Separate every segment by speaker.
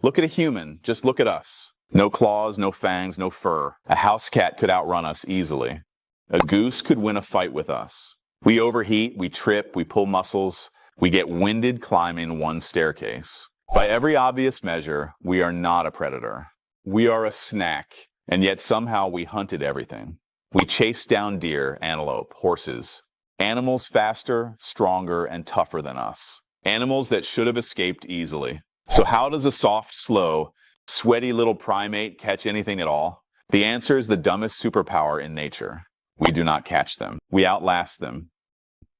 Speaker 1: Look at a human, just look at us. No claws, no fangs, no fur. A house cat could outrun us easily. A goose could win a fight with us. We overheat, we trip, we pull muscles, we get winded climbing one staircase. By every obvious measure, we are not a predator. We are a snack, and yet somehow we hunted everything. We chased down deer, antelope, horses. Animals faster, stronger, and tougher than us. Animals that should have escaped easily. So how does a soft, slow, sweaty little primate catch anything at all? The answer is the dumbest superpower in nature. We do not catch them. We outlast them.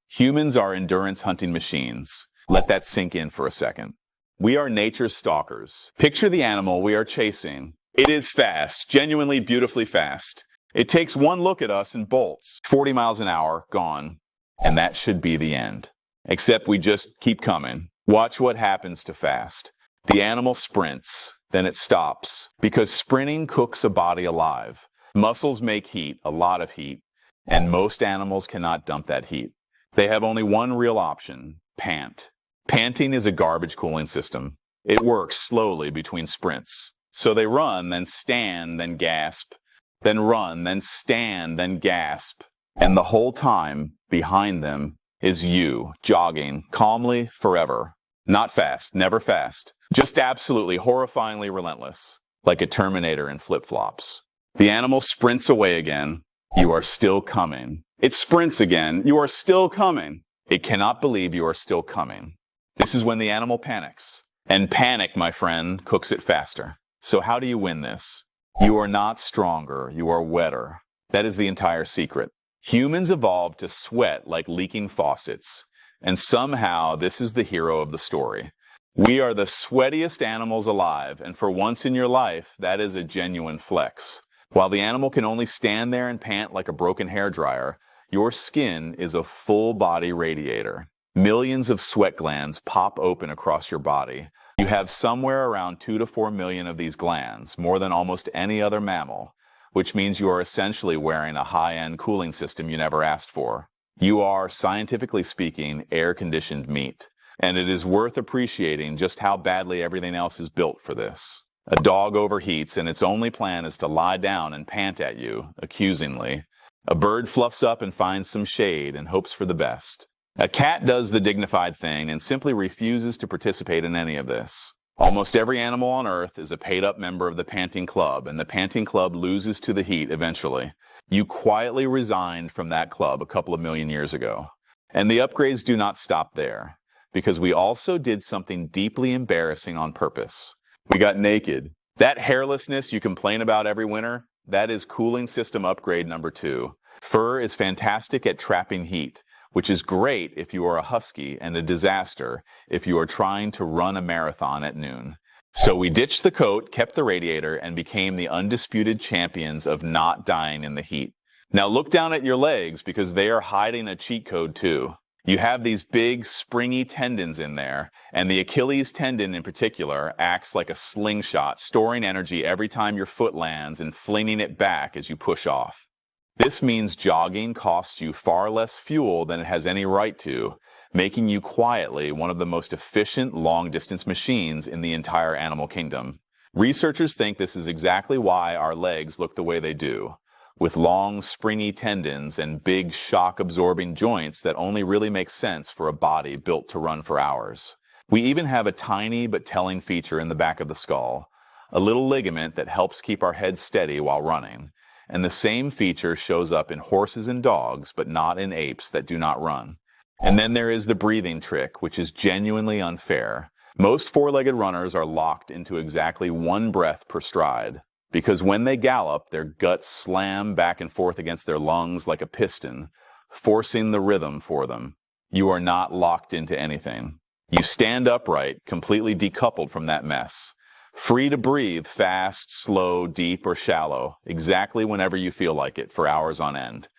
Speaker 1: Humans are endurance hunting machines. Let that sink in for a second. We are nature's stalkers. Picture the animal we are chasing. It is fast, genuinely beautifully fast. It takes one look at us and bolts. 40 miles an hour, gone. And that should be the end. Except we just keep coming. Watch what happens to fast. The animal sprints, then it stops, because sprinting cooks a body alive. Muscles make heat, a lot of heat, and most animals cannot dump that heat. They have only one real option: pant. Panting is a garbage cooling system. It works slowly between sprints. So they run, then stand, then gasp, then run, then stand, then gasp. And the whole time, behind them, is you, jogging, calmly, forever. Not fast, never fast. Just absolutely, horrifyingly relentless. Like a Terminator in flip-flops. The animal sprints away again. You are still coming. It sprints again. You are still coming. It cannot believe you are still coming. This is when the animal panics. And panic, my friend, cooks it faster. So how do you win this? You are not stronger. You are wetter. That is the entire secret. Humans evolved to sweat like leaking faucets. And somehow this is the hero of the story. We are the sweatiest animals alive, and for once in your life, that is a genuine flex. While the animal can only stand there and pant like a broken hairdryer, your skin is a full-body radiator. Millions of sweat glands pop open across your body. You have somewhere around 2 to 4 million of these glands, more than almost any other mammal, which means you are essentially wearing a high-end cooling system you never asked for. You are, scientifically speaking, air-conditioned meat. And it is worth appreciating just how badly everything else is built for this. A dog overheats and its only plan is to lie down and pant at you, accusingly. A bird fluffs up and finds some shade and hopes for the best. A cat does the dignified thing and simply refuses to participate in any of this. Almost every animal on Earth is a paid-up member of the panting club, and the panting club loses to the heat eventually. You quietly resigned from that club a couple of million years ago. And the upgrades do not stop there. Because we also did something deeply embarrassing on purpose. We got naked. That hairlessness you complain about every winter, that is cooling system upgrade number 2. Fur is fantastic at trapping heat, which is great if you are a husky and a disaster if you are trying to run a marathon at noon. So we ditched the coat, kept the radiator, and became the undisputed champions of not dying in the heat. Now look down at your legs because they are hiding a cheat code too. You have these big, springy tendons in there, and the Achilles tendon in particular acts like a slingshot, storing energy every time your foot lands and flinging it back as you push off. This means jogging costs you far less fuel than it has any right to, making you quietly one of the most efficient long-distance machines in the entire animal kingdom. Researchers think this is exactly why our legs look the way they do, with long, springy tendons and big, shock-absorbing joints that only really make sense for a body built to run for hours. We even have a tiny but telling feature in the back of the skull, a little ligament that helps keep our heads steady while running. And the same feature shows up in horses and dogs, but not in apes that do not run. And then there is the breathing trick, which is genuinely unfair. Most four-legged runners are locked into exactly one breath per stride. Because when they gallop, their guts slam back and forth against their lungs like a piston, forcing the rhythm for them. You are not locked into anything. You stand upright, completely decoupled from that mess. Free to breathe fast, slow, deep, or shallow, exactly whenever you feel like it, for hours on end.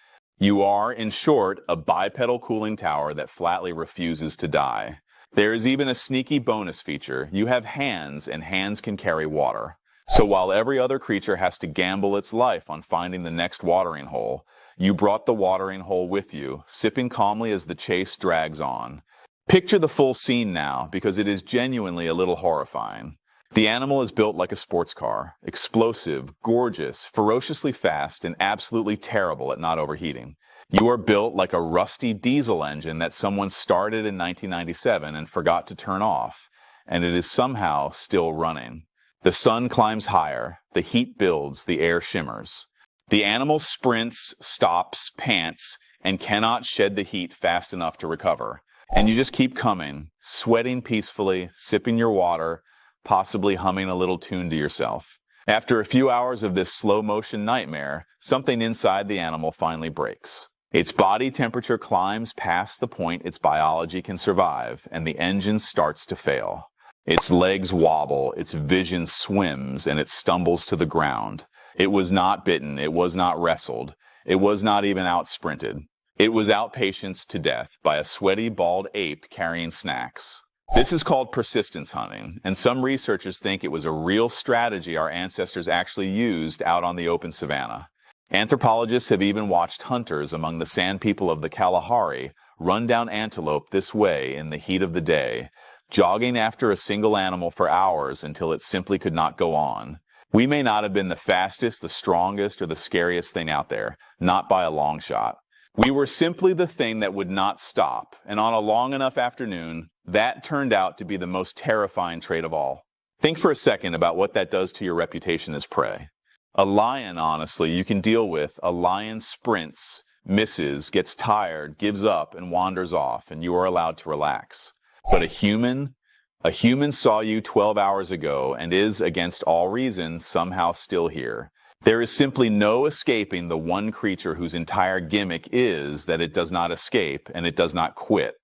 Speaker 1: You are, in short, a bipedal cooling tower that flatly refuses to die. There is even a sneaky bonus feature. You have hands, and hands can carry water. So while every other creature has to gamble its life on finding the next watering hole, you brought the watering hole with you, sipping calmly as the chase drags on. Picture the full scene now, because it is genuinely a little horrifying. The animal is built like a sports car, explosive, gorgeous, ferociously fast, and absolutely terrible at not overheating. You are built like a rusty diesel engine that someone started in 1997 and forgot to turn off, and it is somehow still running. The sun climbs higher, the heat builds, the air shimmers. The animal sprints, stops, pants, and cannot shed the heat fast enough to recover. And you just keep coming, sweating peacefully, sipping your water, possibly humming a little tune to yourself. After a few hours of this slow-motion nightmare, something inside the animal finally breaks. Its body temperature climbs past the point its biology can survive, and the engine starts to fail. Its legs wobble, its vision swims, and it stumbles to the ground. It was not bitten, it was not wrestled, it was not even out-sprinted. It was outpatiented to death by a sweaty, bald ape carrying snacks. This is called persistence hunting, and some researchers think it was a real strategy our ancestors actually used out on the open savanna. Anthropologists have even watched hunters among the sand people of the Kalahari run down antelope this way in the heat of the day, jogging after a single animal for hours until it simply could not go on. We may not have been the fastest, the strongest, or the scariest thing out there, not by a long shot. We were simply the thing that would not stop, and on a long enough afternoon, that turned out to be the most terrifying trait of all. Think for a second about what that does to your reputation as prey. A lion, honestly, you can deal with. A lion sprints, misses, gets tired, gives up, and wanders off, and you are allowed to relax. But a human saw you 12 hours ago and is, against all reason, somehow still here. There is simply no escaping the one creature whose entire gimmick is that it does not escape and it does not quit.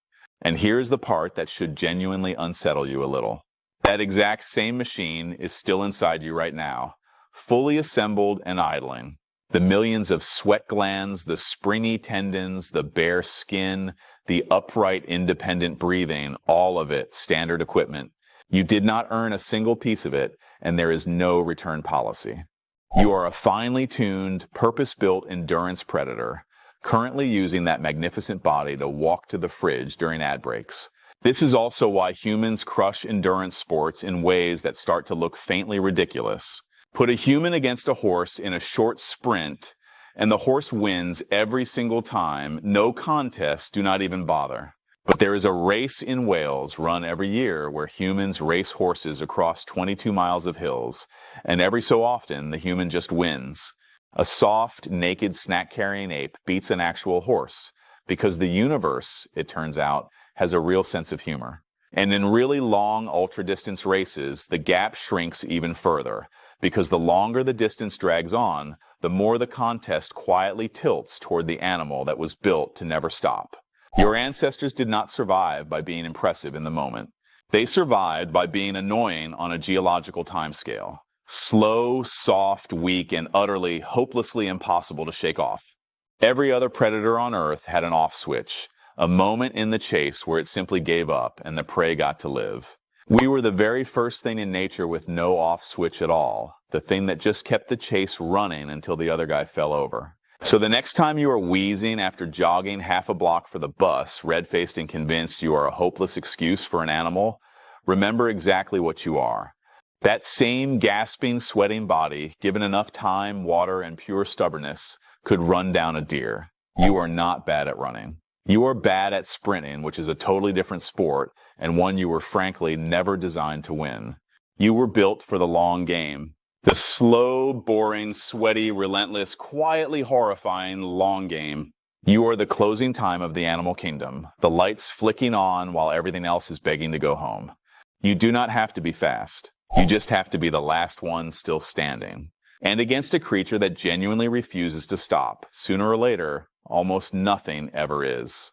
Speaker 1: And here's the part that should genuinely unsettle you a little. That exact same machine is still inside you right now, fully assembled and idling. The millions of sweat glands, the springy tendons, the bare skin, the upright, independent breathing, all of it standard equipment. You did not earn a single piece of it, and there is no return policy. You are a finely tuned, purpose-built endurance predator, currently using that magnificent body to walk to the fridge during ad breaks. This is also why humans crush endurance sports in ways that start to look faintly ridiculous. Put a human against a horse in a short sprint, and the horse wins every single time. No contest, do not even bother. But there is a race in Wales run every year where humans race horses across 22 miles of hills, and every so often the human just wins. A soft, naked, snack-carrying ape beats an actual horse, because the universe, it turns out, has a real sense of humor. And in really long ultra-distance races, the gap shrinks even further, because the longer the distance drags on, the more the contest quietly tilts toward the animal that was built to never stop. Your ancestors did not survive by being impressive in the moment. They survived by being annoying on a geological timescale. Slow, soft, weak, and utterly, hopelessly impossible to shake off. Every other predator on Earth had an off switch, a moment in the chase where it simply gave up and the prey got to live. We were the very first thing in nature with no off switch at all, the thing that just kept the chase running until the other guy fell over. So the next time you are wheezing after jogging half a block for the bus, red-faced and convinced you are a hopeless excuse for an animal, remember exactly what you are. That same gasping, sweating body, given enough time, water, and pure stubbornness, could run down a deer. You are not bad at running. You are bad at sprinting, which is a totally different sport, and one you were frankly never designed to win. You were built for the long game. The slow, boring, sweaty, relentless, quietly horrifying long game. You are the closing time of the animal kingdom, the lights flicking on while everything else is begging to go home. You do not have to be fast. You just have to be the last one still standing. And against a creature that genuinely refuses to stop, sooner or later, almost nothing ever is.